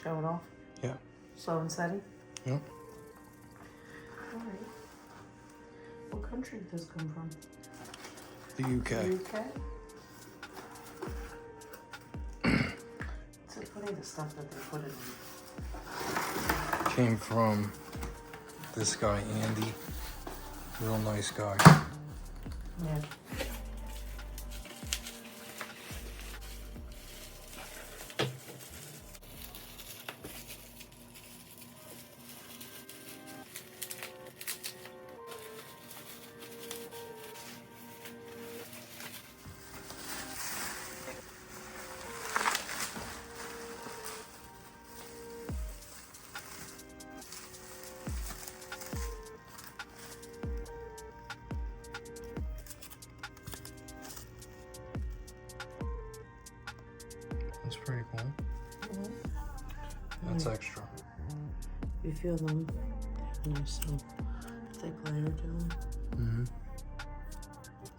show it off? Yeah. Slow and steady? Yep. Alright. What country did this come from? The UK. UK? It's so funny the stuff that they put in. Came from this guy, Andy. Real nice guy. Yeah. That's pretty cool. That's extra. You feel them. Nice thick layer to them. Mm-hmm.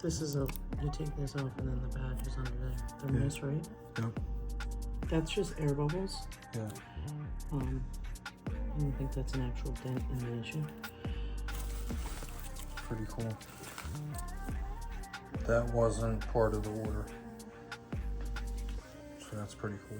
This is you take this off and then the badge is under there. They're nice, right? Yep. That's just air bubbles. Yeah. I don't think that's an actual dent in the issue. Pretty cool. That wasn't part of the order. So that's pretty cool.